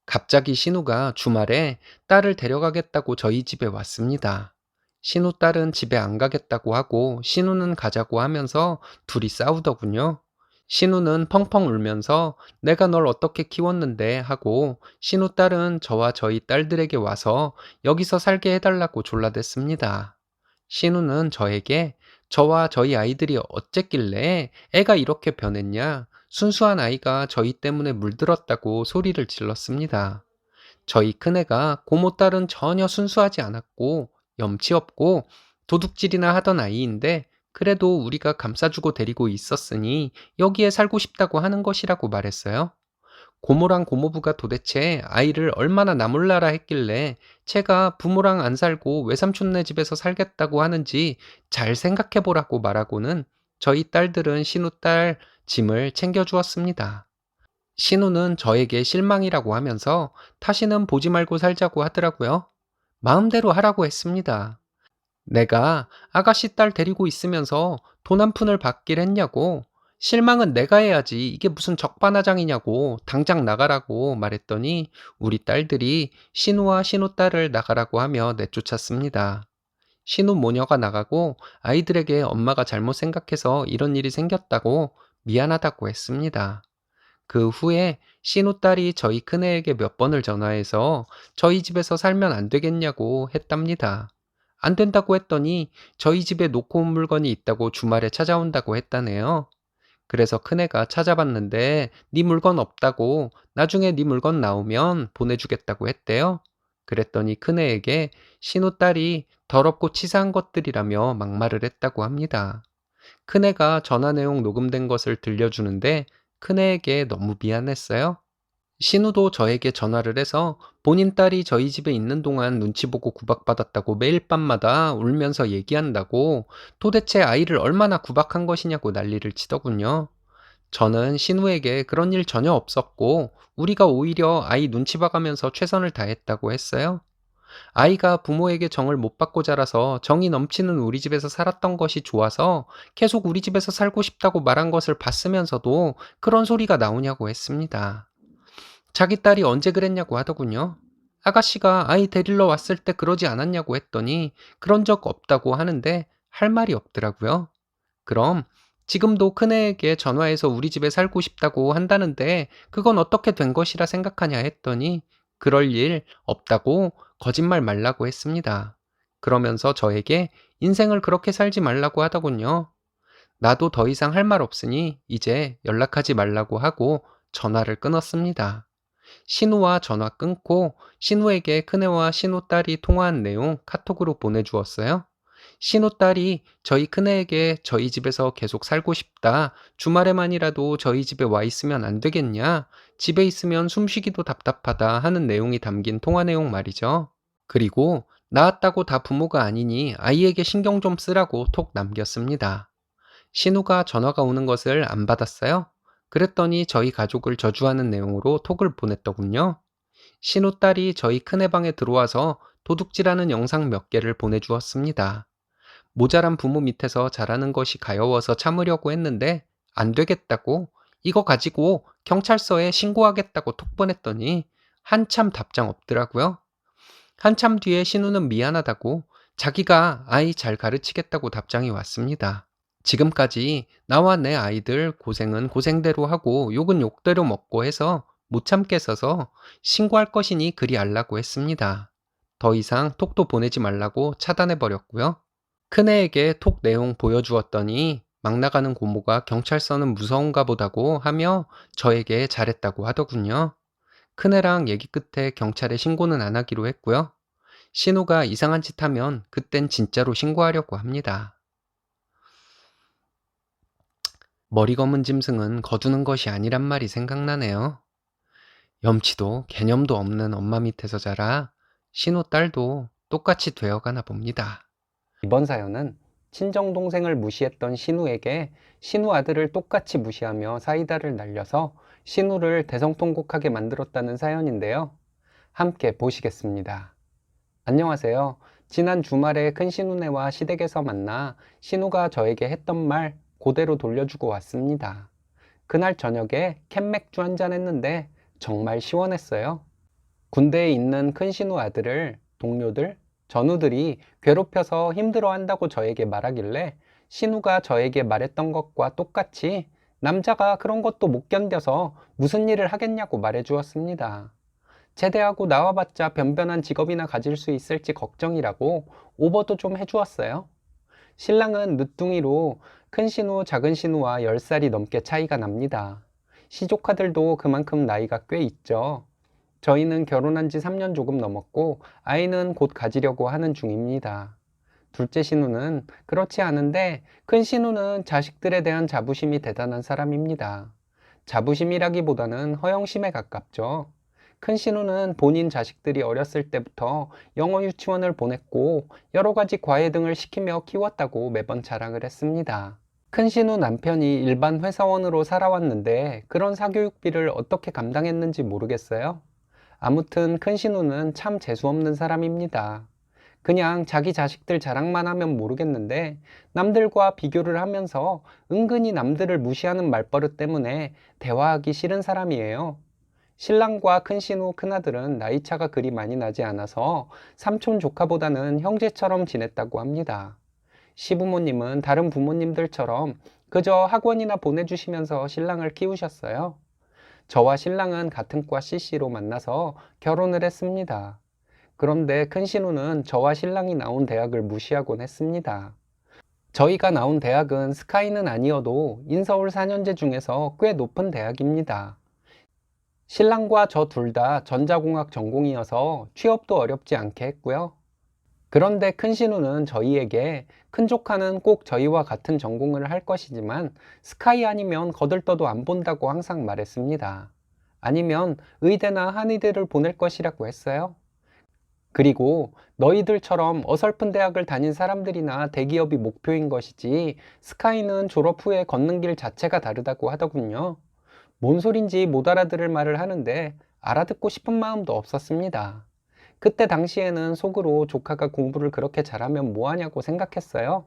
갑자기 신우가 주말에 딸을 데려가겠다고 저희 집에 왔습니다. 신우 딸은 집에 안 가겠다고 하고 신우는 가자고 하면서 둘이 싸우더군요. 신우는 펑펑 울면서 내가 널 어떻게 키웠는데 하고 신우 딸은 저와 저희 딸들에게 와서 여기서 살게 해달라고 졸라댔습니다. 신우는 저에게 저와 저희 아이들이 어쨌길래 애가 이렇게 변했냐? 순수한 아이가 저희 때문에 물들었다고 소리를 질렀습니다. 저희 큰애가 고모 딸은 전혀 순수하지 않았고 염치 없고 도둑질이나 하던 아이인데 그래도 우리가 감싸주고 데리고 있었으니 여기에 살고 싶다고 하는 것이라고 말했어요. 고모랑 고모부가 도대체 아이를 얼마나 나몰라라 했길래 제가 부모랑 안 살고 외삼촌네 집에서 살겠다고 하는지 잘 생각해 보라고 말하고는 저희 딸들은 신우 딸 짐을 챙겨주었습니다. 신우는 저에게 실망이라고 하면서 다시는 보지 말고 살자고 하더라고요. 마음대로 하라고 했습니다. 내가 아가씨 딸 데리고 있으면서 돈 한 푼을 받길 했냐고. 실망은 내가 해야지. 이게 무슨 적반하장이냐고. 당장 나가라고 말했더니 우리 딸들이 신우와 신우 딸을 나가라고 하며 내쫓았습니다. 신우 모녀가 나가고 아이들에게 엄마가 잘못 생각해서 이런 일이 생겼다고 미안하다고 했습니다. 그 후에 신우딸이 저희 큰애에게 몇 번을 전화해서 저희 집에서 살면 안 되겠냐고 했답니다. 안 된다고 했더니 저희 집에 놓고 온 물건이 있다고 주말에 찾아온다고 했다네요. 그래서 큰애가 찾아봤는데 네 물건 없다고 나중에 네 물건 나오면 보내주겠다고 했대요. 그랬더니 큰애에게 신우딸이 더럽고 치사한 것들이라며 막말을 했다고 합니다. 큰애가 전화 내용 녹음된 것을 들려주는데 큰애에게 너무 미안했어요. 신우도 저에게 전화를 해서 본인 딸이 저희 집에 있는 동안 눈치 보고 구박받았다고 매일 밤마다 울면서 얘기한다고 도대체 아이를 얼마나 구박한 것이냐고 난리를 치더군요. 저는 신우에게 그런 일 전혀 없었고 우리가 오히려 아이 눈치 봐가면서 최선을 다했다고 했어요. 아이가 부모에게 정을 못 받고 자라서 정이 넘치는 우리 집에서 살았던 것이 좋아서 계속 우리 집에서 살고 싶다고 말한 것을 봤으면서도 그런 소리가 나오냐고 했습니다. 자기 딸이 언제 그랬냐고 하더군요. 아가씨가 아이 데리러 왔을 때 그러지 않았냐고 했더니 그런 적 없다고 하는데 할 말이 없더라고요. 그럼 지금도 큰애에게 전화해서 우리 집에 살고 싶다고 한다는데 그건 어떻게 된 것이라 생각하냐 했더니 그럴 일 없다고 거짓말 말라고 했습니다. 그러면서 저에게 인생을 그렇게 살지 말라고 하더군요. 나도 더 이상 할 말 없으니 이제 연락하지 말라고 하고 전화를 끊었습니다. 신우와 전화 끊고 신우에게 큰애와 신우딸이 통화한 내용 카톡으로 보내주었어요. 신우딸이 저희 큰애에게 저희 집에서 계속 살고 싶다. 주말에만이라도 저희 집에 와 있으면 안 되겠냐? 집에 있으면 숨쉬기도 답답하다 하는 내용이 담긴 통화 내용 말이죠. 그리고 낳았다고 다 부모가 아니니 아이에게 신경 좀 쓰라고 톡 남겼습니다. 신우가 전화가 오는 것을 안 받았어요. 그랬더니 저희 가족을 저주하는 내용으로 톡을 보냈더군요. 신우 딸이 저희 큰애 방에 들어와서 도둑질하는 영상 몇 개를 보내주었습니다. 모자란 부모 밑에서 자라는 것이 가여워서 참으려고 했는데 안 되겠다고 이거 가지고 경찰서에 신고하겠다고 톡 보냈더니 한참 답장 없더라고요. 한참 뒤에 신우는 미안하다고 자기가 아이 잘 가르치겠다고 답장이 왔습니다. 지금까지 나와 내 아이들 고생은 고생대로 하고 욕은 욕대로 먹고 해서 못 참겠어서 신고할 것이니 그리 알라고 했습니다. 더 이상 톡도 보내지 말라고 차단해버렸고요. 큰애에게 톡 내용 보여주었더니 막 나가는 고모가 경찰서는 무서운가 보다고 하며 저에게 잘했다고 하더군요. 큰애랑 얘기 끝에 경찰에 신고는 안 하기로 했고요. 신우가 이상한 짓 하면 그땐 진짜로 신고하려고 합니다. 머리 검은 짐승은 거두는 것이 아니란 말이 생각나네요. 염치도 개념도 없는 엄마 밑에서 자라 신우 딸도 똑같이 되어가나 봅니다. 이번 사연은 친정동생을 무시했던 신우에게 신우 아들을 똑같이 무시하며 사이다를 날려서 신우를 대성통곡하게 만들었다는 사연인데요. 함께 보시겠습니다. 안녕하세요. 지난 주말에 큰 신우네와 시댁에서 만나 신우가 저에게 했던 말 그대로 돌려주고 왔습니다. 그날 저녁에 캔맥주 한잔 했는데 정말 시원했어요. 군대에 있는 큰 신우 아들을 동료들, 전우들이 괴롭혀서 힘들어한다고 저에게 말하길래 신우가 저에게 말했던 것과 똑같이 남자가 그런 것도 못 견뎌서 무슨 일을 하겠냐고 말해주었습니다. 제대하고 나와봤자 변변한 직업이나 가질 수 있을지 걱정이라고 오버도 좀 해주었어요. 신랑은 늦둥이로 큰 신우, 작은 신우와 10살이 넘게 차이가 납니다. 시조카들도 그만큼 나이가 꽤 있죠. 저희는 결혼한 지 3년 조금 넘었고 아이는 곧 가지려고 하는 중입니다. 둘째 신우는 그렇지 않은데 큰 신우는 자식들에 대한 자부심이 대단한 사람입니다. 자부심이라기보다는 허영심에 가깝죠. 큰 신우는 본인 자식들이 어렸을 때부터 영어 유치원을 보냈고 여러 가지 과외 등을 시키며 키웠다고 매번 자랑을 했습니다. 큰 신우 남편이 일반 회사원으로 살아왔는데 그런 사교육비를 어떻게 감당했는지 모르겠어요. 아무튼 큰 신우는 참 재수없는 사람입니다. 그냥 자기 자식들 자랑만 하면 모르겠는데 남들과 비교를 하면서 은근히 남들을 무시하는 말버릇 때문에 대화하기 싫은 사람이에요. 신랑과 큰 신우 큰아들은 나이차가 그리 많이 나지 않아서 삼촌 조카보다는 형제처럼 지냈다고 합니다. 시부모님은 다른 부모님들처럼 그저 학원이나 보내주시면서 신랑을 키우셨어요. 저와 신랑은 같은 과 CC로 만나서 결혼을 했습니다. 그런데 큰 신우는 저와 신랑이 나온 대학을 무시하곤 했습니다. 저희가 나온 대학은 스카이는 아니어도 인서울 4년제 중에서 꽤 높은 대학입니다. 신랑과 저 둘 다 전자공학 전공이어서 취업도 어렵지 않게 했고요. 그런데 큰 신우는 저희에게 큰 조카는 꼭 저희와 같은 전공을 할 것이지만 스카이 아니면 거들떠도 안 본다고 항상 말했습니다. 아니면 의대나 한의대를 보낼 것이라고 했어요. 그리고 너희들처럼 어설픈 대학을 다닌 사람들이나 대기업이 목표인 것이지 스카이는 졸업 후에 걷는 길 자체가 다르다고 하더군요. 뭔 소린지 못 알아들을 말을 하는데 알아듣고 싶은 마음도 없었습니다. 그때 당시에는 속으로 조카가 공부를 그렇게 잘하면 뭐하냐고 생각했어요.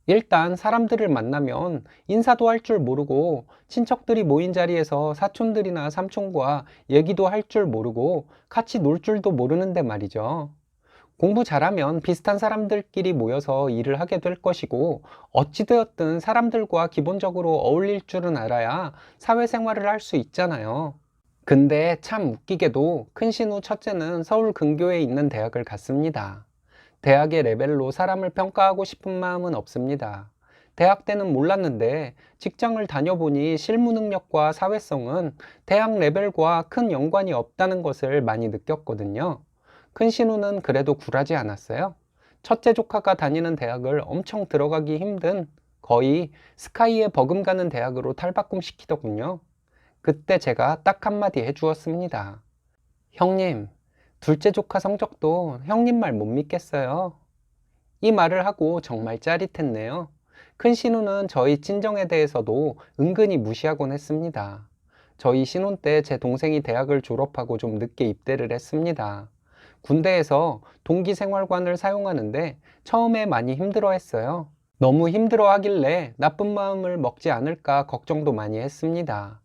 일단 사람들을 만나면 인사도 할 줄 모르고 친척들이 모인 자리에서 사촌들이나 삼촌과 얘기도 할 줄 모르고 같이 놀 줄도 모르는데 말이죠. 공부 잘하면 비슷한 사람들끼리 모여서 일을 하게 될 것이고 어찌되었든 사람들과 기본적으로 어울릴 줄은 알아야 사회생활을 할 수 있잖아요. 근데 참 웃기게도 큰 신우 첫째는 서울 근교에 있는 대학을 갔습니다. 대학의 레벨로 사람을 평가하고 싶은 마음은 없습니다. 대학 때는 몰랐는데 직장을 다녀보니 실무 능력과 사회성은 대학 레벨과 큰 연관이 없다는 것을 많이 느꼈거든요. 큰 신우는 그래도 굴하지 않았어요. 첫째 조카가 다니는 대학을 엄청 들어가기 힘든 거의 스카이에 버금가는 대학으로 탈바꿈시키더군요. 그때 제가 딱 한마디 해주었습니다. 형님, 둘째 조카 성적도 형님 말 못 믿겠어요. 이 말을 하고 정말 짜릿했네요. 큰 신우는 저희 친정에 대해서도 은근히 무시하곤 했습니다. 저희 신혼 때 제 동생이 대학을 졸업하고 좀 늦게 입대를 했습니다. 군대에서 동기생활관을 사용하는데 처음에 많이 힘들어 했어요. 너무 힘들어 하길래 나쁜 마음을 먹지 않을까 걱정도 많이 했습니다.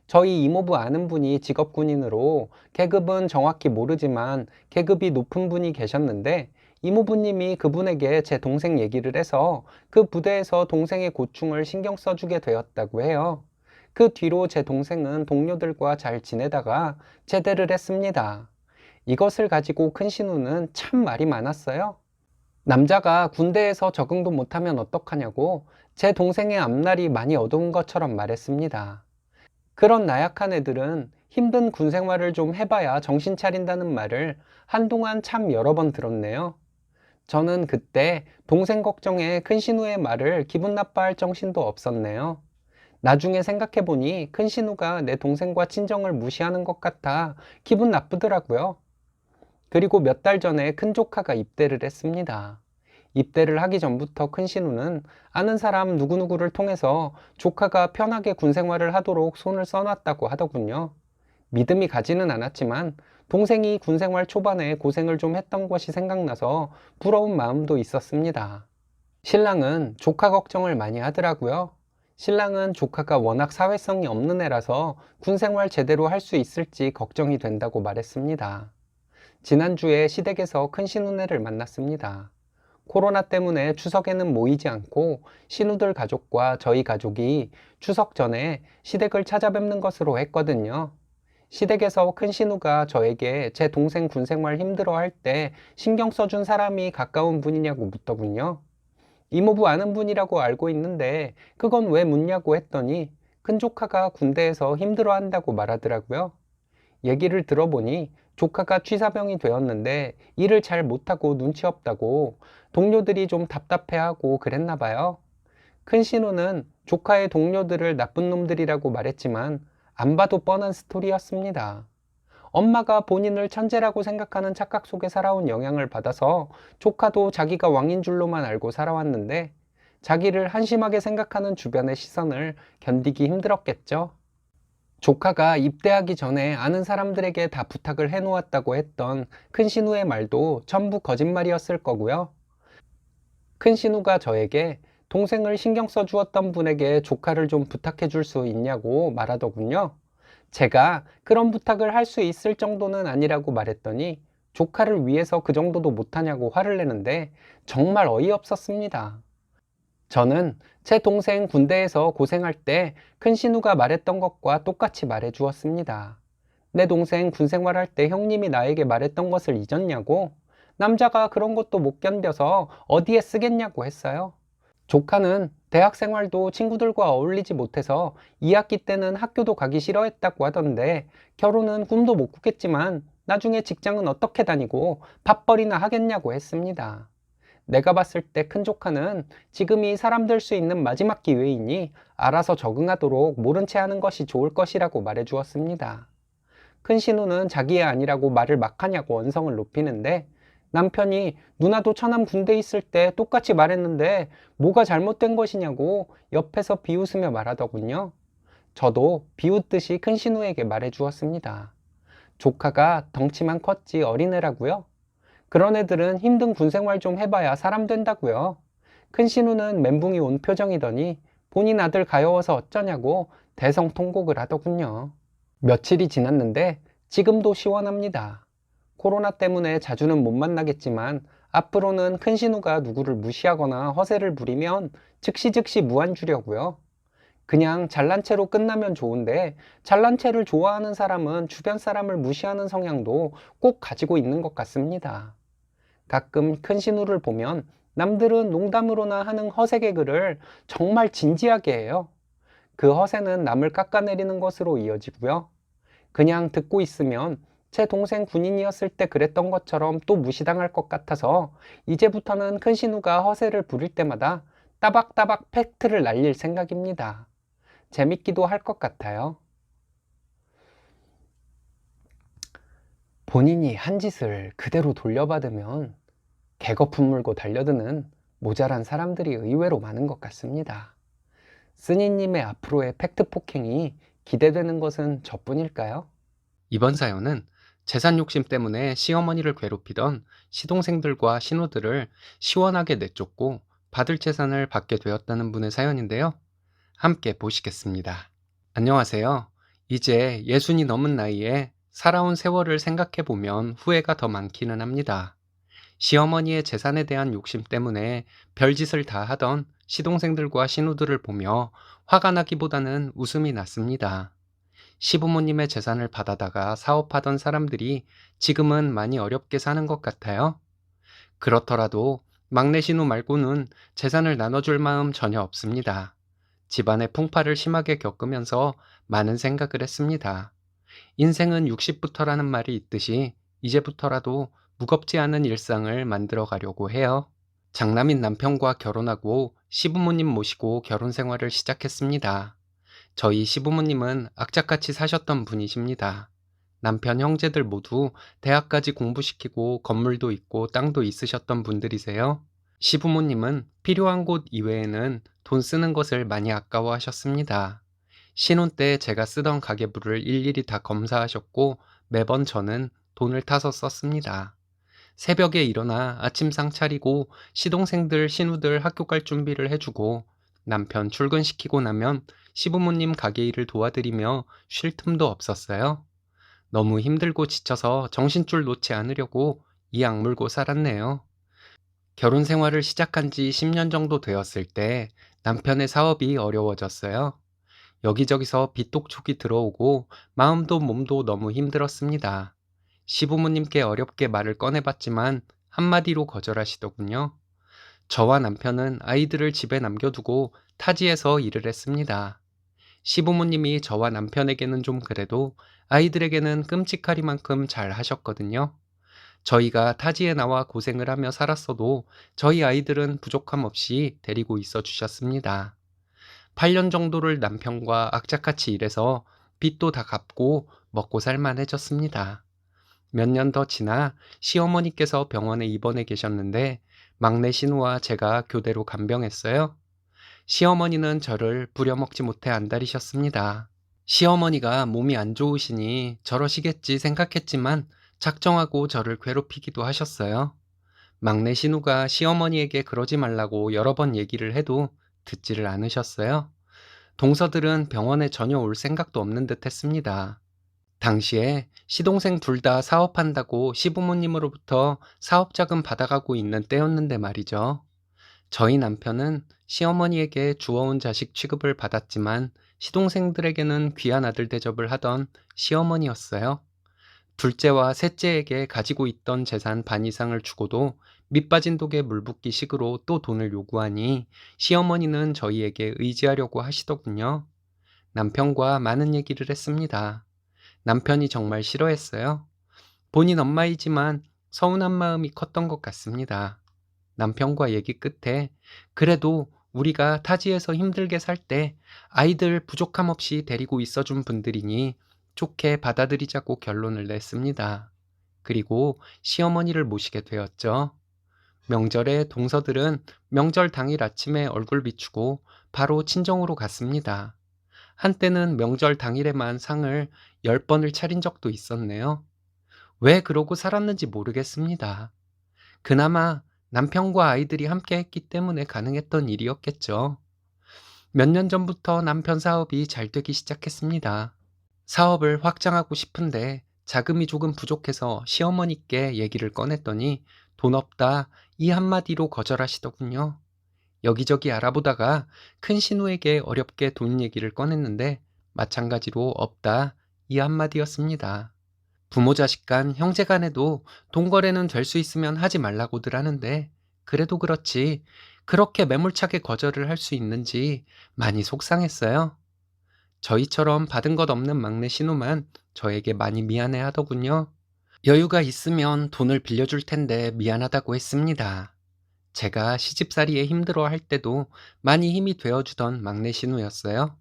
저희 이모부 아는 분이 직업군인으로 계급은 정확히 모르지만 계급이 높은 분이 계셨는데 이모부님이 그분에게 제 동생 얘기를 해서 그 부대에서 동생의 고충을 신경 써주게 되었다고 해요. 그 뒤로 제 동생은 동료들과 잘 지내다가 제대를 했습니다. 이것을 가지고 큰 신우는 참 말이 많았어요. 남자가 군대에서 적응도 못하면 어떡하냐고 제 동생의 앞날이 많이 어두운 것처럼 말했습니다. 그런 나약한 애들은 힘든 군 생활을 좀 해봐야 정신 차린다는 말을 한동안 참 여러 번 들었네요. 저는 그때 동생 걱정에 큰 신우의 말을 기분 나빠할 정신도 없었네요. 나중에 생각해보니 큰 신우가 내 동생과 친정을 무시하는 것 같아 기분 나쁘더라고요. 그리고 몇 달 전에 큰 조카가 입대를 했습니다. 입대를 하기 전부터 큰 신우는 아는 사람 누구누구를 통해서 조카가 편하게 군 생활을 하도록 손을 써놨다고 하더군요. 믿음이 가지는 않았지만 동생이 군 생활 초반에 고생을 좀 했던 것이 생각나서 부러운 마음도 있었습니다. 신랑은 조카 걱정을 많이 하더라고요. 신랑은 조카가 워낙 사회성이 없는 애라서 군 생활 제대로 할 수 있을지 걱정이 된다고 말했습니다. 지난주에 시댁에서 큰 신우네를 만났습니다. 코로나 때문에 추석에는 모이지 않고 신우들 가족과 저희 가족이 추석 전에 시댁을 찾아뵙는 것으로 했거든요. 시댁에서 큰 신우가 저에게 제 동생 군 생활 힘들어 할 때 신경 써준 사람이 가까운 분이냐고 묻더군요. 이모부 아는 분이라고 알고 있는데 그건 왜 묻냐고 했더니 큰 조카가 군대에서 힘들어 한다고 말하더라고요. 얘기를 들어보니 조카가 취사병이 되었는데 일을 잘 못하고 눈치 없다고 동료들이 좀 답답해하고 그랬나 봐요. 큰 신우는 조카의 동료들을 나쁜 놈들이라고 말했지만 안 봐도 뻔한 스토리였습니다. 엄마가 본인을 천재라고 생각하는 착각 속에 살아온 영향을 받아서 조카도 자기가 왕인 줄로만 알고 살아왔는데 자기를 한심하게 생각하는 주변의 시선을 견디기 힘들었겠죠. 조카가 입대하기 전에 아는 사람들에게 다 부탁을 해놓았다고 했던 큰 신우의 말도 전부 거짓말이었을 거고요. 큰 신우가 저에게 동생을 신경 써주었던 분에게 조카를 좀 부탁해 줄 수 있냐고 말하더군요. 제가 그런 부탁을 할 수 있을 정도는 아니라고 말했더니 조카를 위해서 그 정도도 못하냐고 화를 내는데 정말 어이없었습니다. 저는 제 동생 군대에서 고생할 때 큰 신우가 말했던 것과 똑같이 말해 주었습니다. 내 동생 군 생활할 때 형님이 나에게 말했던 것을 잊었냐고? 남자가 그런 것도 못 견뎌서 어디에 쓰겠냐고 했어요. 조카는 대학 생활도 친구들과 어울리지 못해서 2학기 때는 학교도 가기 싫어했다고 하던데 결혼은 꿈도 못 꾸겠지만 나중에 직장은 어떻게 다니고 밥벌이나 하겠냐고 했습니다. 내가 봤을 때 큰 조카는 지금이 사람 될 수 있는 마지막 기회이니 알아서 적응하도록 모른 채 하는 것이 좋을 것이라고 말해 주었습니다. 큰 신우는 자기애 아니라고 말을 막 하냐고 언성을 높이는데 남편이 누나도 처남 군대 있을 때 똑같이 말했는데 뭐가 잘못된 것이냐고 옆에서 비웃으며 말하더군요. 저도 비웃듯이 큰 신우에게 말해 주었습니다. 조카가 덩치만 컸지 어린애라고요? 그런 애들은 힘든 군 생활 좀 해봐야 사람 된다고요. 큰 신우는 멘붕이 온 표정이더니 본인 아들 가여워서 어쩌냐고 대성통곡을 하더군요. 며칠이 지났는데 지금도 시원합니다. 코로나 때문에 자주는 못 만나겠지만 앞으로는 큰 신우가 누구를 무시하거나 허세를 부리면 즉시 무안주려고요. 그냥 잘난 체로 끝나면 좋은데 잘난 체를 좋아하는 사람은 주변 사람을 무시하는 성향도 꼭 가지고 있는 것 같습니다. 가끔 큰 신우를 보면 남들은 농담으로나 하는 허세 개그를 정말 진지하게 해요. 그 허세는 남을 깎아내리는 것으로 이어지고요. 그냥 듣고 있으면 제 동생 군인이었을 때 그랬던 것처럼 또 무시당할 것 같아서 이제부터는 큰 신우가 허세를 부릴 때마다 따박따박 팩트를 날릴 생각입니다. 재밌기도 할 것 같아요. 본인이 한 짓을 그대로 돌려받으면 개거품 물고 달려드는 모자란 사람들이 의외로 많은 것 같습니다. 쓰니님의 앞으로의 팩트 폭행이 기대되는 것은 저뿐일까요? 이번 사연은 재산 욕심 때문에 시어머니를 괴롭히던 시동생들과 신우들을 시원하게 내쫓고 받을 재산을 받게 되었다는 분의 사연인데요. 함께 보시겠습니다. 안녕하세요. 이제 60이 넘은 나이에 살아온 세월을 생각해보면 후회가 더 많기는 합니다. 시어머니의 재산에 대한 욕심 때문에 별짓을 다 하던 시동생들과 신우들을 보며 화가 나기보다는 웃음이 났습니다. 시부모님의 재산을 받아다가 사업하던 사람들이 지금은 많이 어렵게 사는 것 같아요. 그렇더라도 막내 신우 말고는 재산을 나눠줄 마음 전혀 없습니다. 집안의 풍파를 심하게 겪으면서 많은 생각을 했습니다. 인생은 60부터라는 말이 있듯이 이제부터라도 무겁지 않은 일상을 만들어 가려고 해요. 장남인 남편과 결혼하고 시부모님 모시고 결혼 생활을 시작했습니다. 저희 시부모님은 악착같이 사셨던 분이십니다. 남편 형제들 모두 대학까지 공부시키고 건물도 있고 땅도 있으셨던 분들이세요. 시부모님은 필요한 곳 이외에는 돈 쓰는 것을 많이 아까워하셨습니다. 신혼 때 제가 쓰던 가계부를 일일이 다 검사하셨고 매번 저는 돈을 타서 썼습니다. 새벽에 일어나 아침상 차리고 시동생들, 신우들 학교 갈 준비를 해주고 남편 출근시키고 나면 시부모님 가게 일을 도와드리며 쉴 틈도 없었어요. 너무 힘들고 지쳐서 정신줄 놓지 않으려고 이 악물고 살았네요. 결혼 생활을 시작한 지 10년 정도 되었을 때 남편의 사업이 어려워졌어요. 여기저기서 빚독촉이 들어오고 마음도 몸도 너무 힘들었습니다. 시부모님께 어렵게 말을 꺼내봤지만 한마디로 거절하시더군요. 저와 남편은 아이들을 집에 남겨두고 타지에서 일을 했습니다. 시부모님이 저와 남편에게는 좀 그래도 아이들에게는 끔찍하리만큼 잘 하셨거든요. 저희가 타지에 나와 고생을 하며 살았어도 저희 아이들은 부족함 없이 데리고 있어 주셨습니다. 8년 정도를 남편과 악착같이 일해서 빚도 다 갚고 먹고 살만해졌습니다. 몇 년 더 지나 시어머니께서 병원에 입원해 계셨는데 막내 신우와 제가 교대로 간병했어요. 시어머니는 저를 부려먹지 못해 안달이셨습니다. 시어머니가 몸이 안 좋으시니 저러시겠지 생각했지만 작정하고 저를 괴롭히기도 하셨어요. 막내 신우가 시어머니에게 그러지 말라고 여러 번 얘기를 해도 듣지를 않으셨어요. 동서들은 병원에 전혀 올 생각도 없는 듯 했습니다. 당시에 시동생 둘 다 사업한다고 시부모님으로부터 사업자금 받아가고 있는 때였는데 말이죠. 저희 남편은 시어머니에게 주워온 자식 취급을 받았지만 시동생들에게는 귀한 아들 대접을 하던 시어머니였어요. 둘째와 셋째에게 가지고 있던 재산 반 이상을 주고도 밑빠진 독에 물 붓기 식으로 또 돈을 요구하니 시어머니는 저희에게 의지하려고 하시더군요. 남편과 많은 얘기를 했습니다. 남편이 정말 싫어했어요. 본인 엄마이지만 서운한 마음이 컸던 것 같습니다. 남편과 얘기 끝에 그래도 우리가 타지에서 힘들게 살 때 아이들 부족함 없이 데리고 있어준 분들이니 좋게 받아들이자고 결론을 냈습니다. 그리고 시어머니를 모시게 되었죠. 명절에 동서들은 명절 당일 아침에 얼굴 비추고 바로 친정으로 갔습니다. 한때는 명절 당일에만 상을 10번을 차린 적도 있었네요. 왜 그러고 살았는지 모르겠습니다. 그나마 남편과 아이들이 함께 했기 때문에 가능했던 일이었겠죠. 몇 년 전부터 남편 사업이 잘 되기 시작했습니다. 사업을 확장하고 싶은데 자금이 조금 부족해서 시어머니께 얘기를 꺼냈더니 돈 없다 이 한마디로 거절하시더군요. 여기저기 알아보다가 큰 신우에게 어렵게 돈 얘기를 꺼냈는데 마찬가지로 없다 이 한마디였습니다. 부모 자식 간 형제 간에도 돈 거래는 될 수 있으면 하지 말라고들 하는데 그래도 그렇지 그렇게 매몰차게 거절을 할 수 있는지 많이 속상했어요. 저희처럼 받은 것 없는 막내 신우만 저에게 많이 미안해 하더군요. 여유가 있으면 돈을 빌려줄 텐데 미안하다고 했습니다. 제가 시집살이에 힘들어 할 때도 많이 힘이 되어주던 막내 신우였어요.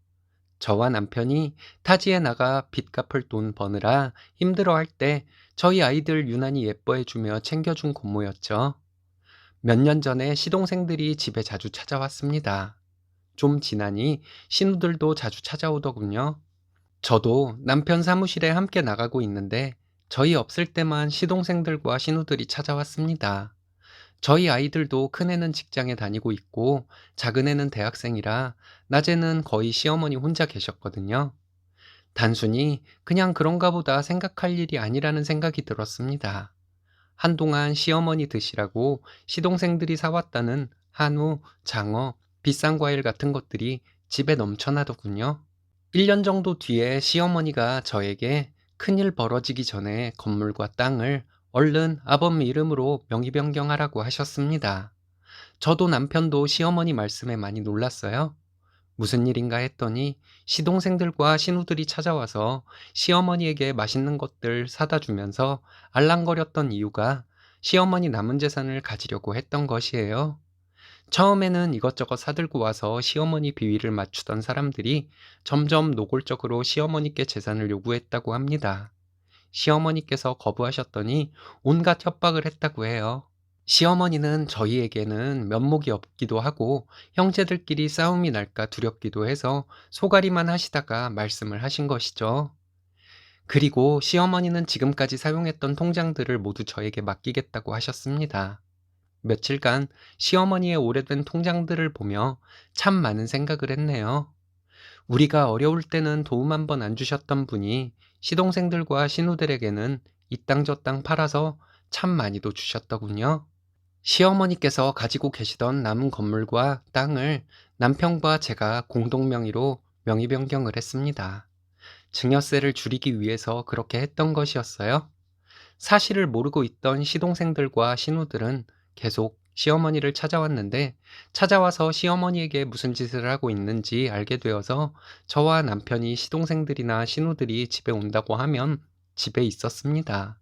저와 남편이 타지에 나가 빚 갚을 돈 버느라 힘들어 할 때 저희 아이들 유난히 예뻐해주며 챙겨준 고모였죠. 몇 년 전에 시동생들이 집에 자주 찾아왔습니다. 좀 지나니 신우들도 자주 찾아오더군요. 저도 남편 사무실에 함께 나가고 있는데 저희 없을 때만 시동생들과 신우들이 찾아왔습니다. 저희 아이들도 큰애는 직장에 다니고 있고 작은애는 대학생이라 낮에는 거의 시어머니 혼자 계셨거든요. 단순히 그냥 그런가 보다 생각할 일이 아니라는 생각이 들었습니다. 한동안 시어머니 드시라고 시동생들이 사왔다는 한우, 장어, 비싼 과일 같은 것들이 집에 넘쳐나더군요. 1년 정도 뒤에 시어머니가 저에게 큰일 벌어지기 전에 건물과 땅을 얼른 아버님 이름으로 명의 변경하라고 하셨습니다. 저도 남편도 시어머니 말씀에 많이 놀랐어요. 무슨 일인가 했더니 시동생들과 신우들이 찾아와서 시어머니에게 맛있는 것들 사다 주면서 알랑거렸던 이유가 시어머니 남은 재산을 가지려고 했던 것이에요. 처음에는 이것저것 사들고 와서 시어머니 비위를 맞추던 사람들이 점점 노골적으로 시어머니께 재산을 요구했다고 합니다. 시어머니께서 거부하셨더니 온갖 협박을 했다고 해요. 시어머니는 저희에게는 면목이 없기도 하고 형제들끼리 싸움이 날까 두렵기도 해서 소가리만 하시다가 말씀을 하신 것이죠. 그리고 시어머니는 지금까지 사용했던 통장들을 모두 저에게 맡기겠다고 하셨습니다. 며칠간 시어머니의 오래된 통장들을 보며 참 많은 생각을 했네요. 우리가 어려울 때는 도움 한 번 안 주셨던 분이 시동생들과 신우들에게는 이 땅 저 땅 팔아서 참 많이도 주셨더군요. 시어머니께서 가지고 계시던 남은 건물과 땅을 남편과 제가 공동 명의로 명의 변경을 했습니다. 증여세를 줄이기 위해서 그렇게 했던 것이었어요. 사실을 모르고 있던 시동생들과 신우들은 계속 시어머니를 찾아왔는데 찾아와서 시어머니에게 무슨 짓을 하고 있는지 알게 되어서 저와 남편이 시동생들이나 신우들이 집에 온다고 하면 집에 있었습니다.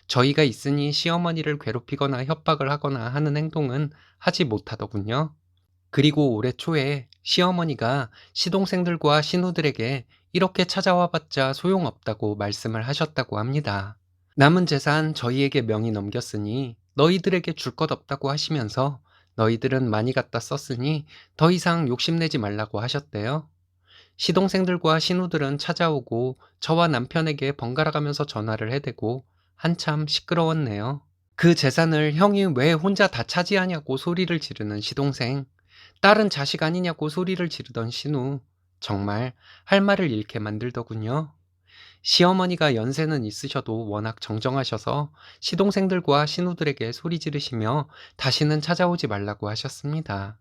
저희가 있으니 시어머니를 괴롭히거나 협박을 하거나 하는 행동은 하지 못하더군요. 그리고 올해 초에 시어머니가 시동생들과 신우들에게 이렇게 찾아와 봤자 소용없다고 말씀을 하셨다고 합니다. 남은 재산 저희에게 명의 넘겼으니 너희들에게 줄 것 없다고 하시면서 너희들은 많이 갖다 썼으니 더 이상 욕심내지 말라고 하셨대요. 시동생들과 신우들은 찾아오고 저와 남편에게 번갈아 가면서 전화를 해대고 한참 시끄러웠네요. 그 재산을 형이 왜 혼자 다 차지하냐고 소리를 지르는 시동생, 딸은 자식 아니냐고 소리를 지르던 신우, 정말 할 말을 잃게 만들더군요. 시어머니가 연세는 있으셔도 워낙 정정하셔서 시동생들과 신우들에게 소리 지르시며 다시는 찾아오지 말라고 하셨습니다.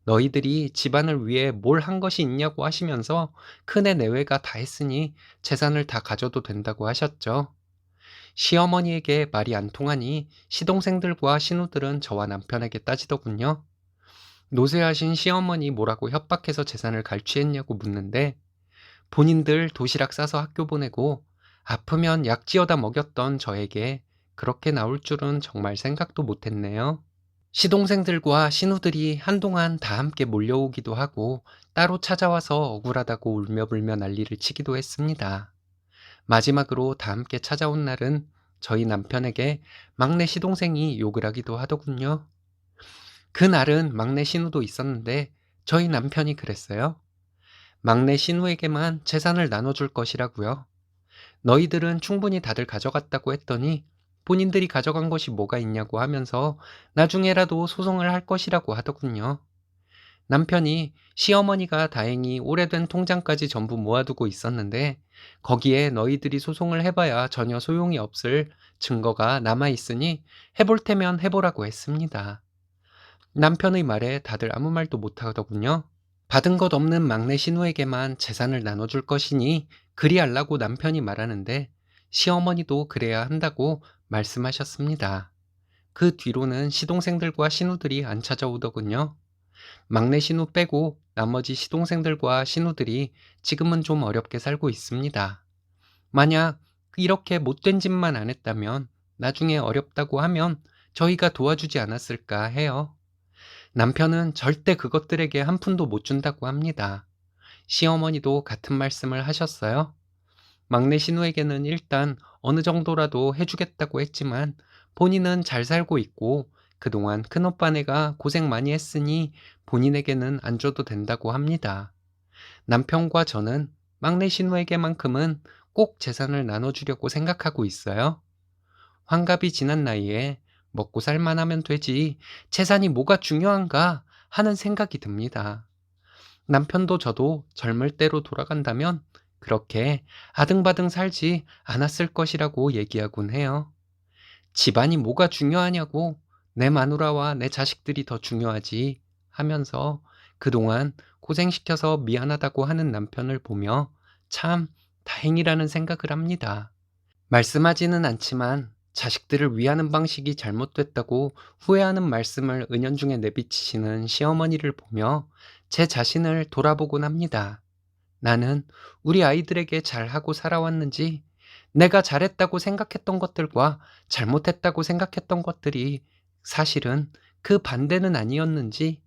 너희들이 집안을 위해 뭘 한 것이 있냐고 하시면서 큰애 내외가 다 했으니 재산을 다 가져도 된다고 하셨죠. 시어머니에게 말이 안 통하니 시동생들과 신우들은 저와 남편에게 따지더군요. 노쇠하신 시어머니 뭐라고 협박해서 재산을 갈취했냐고 묻는데 본인들 도시락 싸서 학교 보내고 아프면 약 지어다 먹였던 저에게 그렇게 나올 줄은 정말 생각도 못했네요. 시동생들과 신우들이 한동안 다 함께 몰려오기도 하고 따로 찾아와서 억울하다고 울며불며 난리를 치기도 했습니다. 마지막으로 다 함께 찾아온 날은 저희 남편에게 막내 시동생이 욕을 하기도 하더군요. 그날은 막내 신우도 있었는데 저희 남편이 그랬어요. 막내 신우에게만 재산을 나눠줄 것이라고요. 너희들은 충분히 다들 가져갔다고 했더니 본인들이 가져간 것이 뭐가 있냐고 하면서 나중에라도 소송을 할 것이라고 하더군요. 남편이 시어머니가 다행히 오래된 통장까지 전부 모아두고 있었는데 거기에 너희들이 소송을 해봐야 전혀 소용이 없을 증거가 남아있으니 해볼 테면 해보라고 했습니다. 남편의 말에 다들 아무 말도 못하더군요. 받은 것 없는 막내 신우에게만 재산을 나눠줄 것이니 그리하려고 남편이 말하는데 시어머니도 그래야 한다고 말씀하셨습니다. 그 뒤로는 시동생들과 신우들이 안 찾아오더군요. 막내 신우 빼고 나머지 시동생들과 신우들이 지금은 좀 어렵게 살고 있습니다. 만약 이렇게 못된 짓만 안 했다면 나중에 어렵다고 하면 저희가 도와주지 않았을까 해요. 남편은 절대 그것들에게 한 푼도 못 준다고 합니다. 시어머니도 같은 말씀을 하셨어요. 막내 신우에게는 일단 어느 정도라도 해주겠다고 했지만 본인은 잘 살고 있고 그동안 큰오빠네가 고생 많이 했으니 본인에게는 안 줘도 된다고 합니다. 남편과 저는 막내 신우에게만큼은 꼭 재산을 나눠주려고 생각하고 있어요. 환갑이 지난 나이에 먹고 살만하면 되지 재산이 뭐가 중요한가 하는 생각이 듭니다. 남편도 저도 젊을 때로 돌아간다면 그렇게 아등바등 살지 않았을 것이라고 얘기하곤 해요. 집안이 뭐가 중요하냐고 내 마누라와 내 자식들이 더 중요하지 하면서 그동안 고생시켜서 미안하다고 하는 남편을 보며 참 다행이라는 생각을 합니다. 말씀하지는 않지만 자식들을 위하는 방식이 잘못됐다고 후회하는 말씀을 은연중에 내비치시는 시어머니를 보며 제 자신을 돌아보곤 합니다. 나는 우리 아이들에게 잘하고 살아왔는지, 내가 잘했다고 생각했던 것들과 잘못했다고 생각했던 것들이 사실은 그 반대는 아니었는지,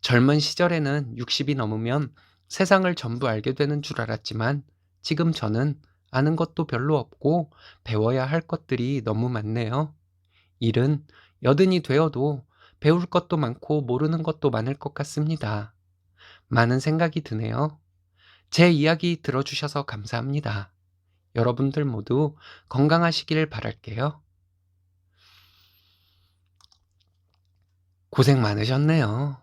젊은 시절에는 60이 넘으면 세상을 전부 알게 되는 줄 알았지만 지금 저는 아는 것도 별로 없고 배워야 할 것들이 너무 많네요. 일은 여든이 되어도 배울 것도 많고 모르는 것도 많을 것 같습니다. 많은 생각이 드네요. 제 이야기 들어주셔서 감사합니다. 여러분들 모두 건강하시길 바랄게요. 고생 많으셨네요.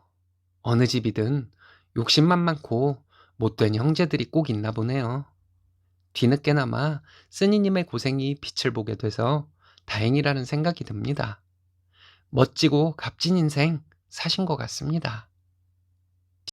어느 집이든 욕심만 많고 못된 형제들이 꼭 있나 보네요. 뒤늦게나마 쓰니님의 고생이 빛을 보게 돼서 다행이라는 생각이 듭니다. 멋지고 값진 인생 사신 것 같습니다.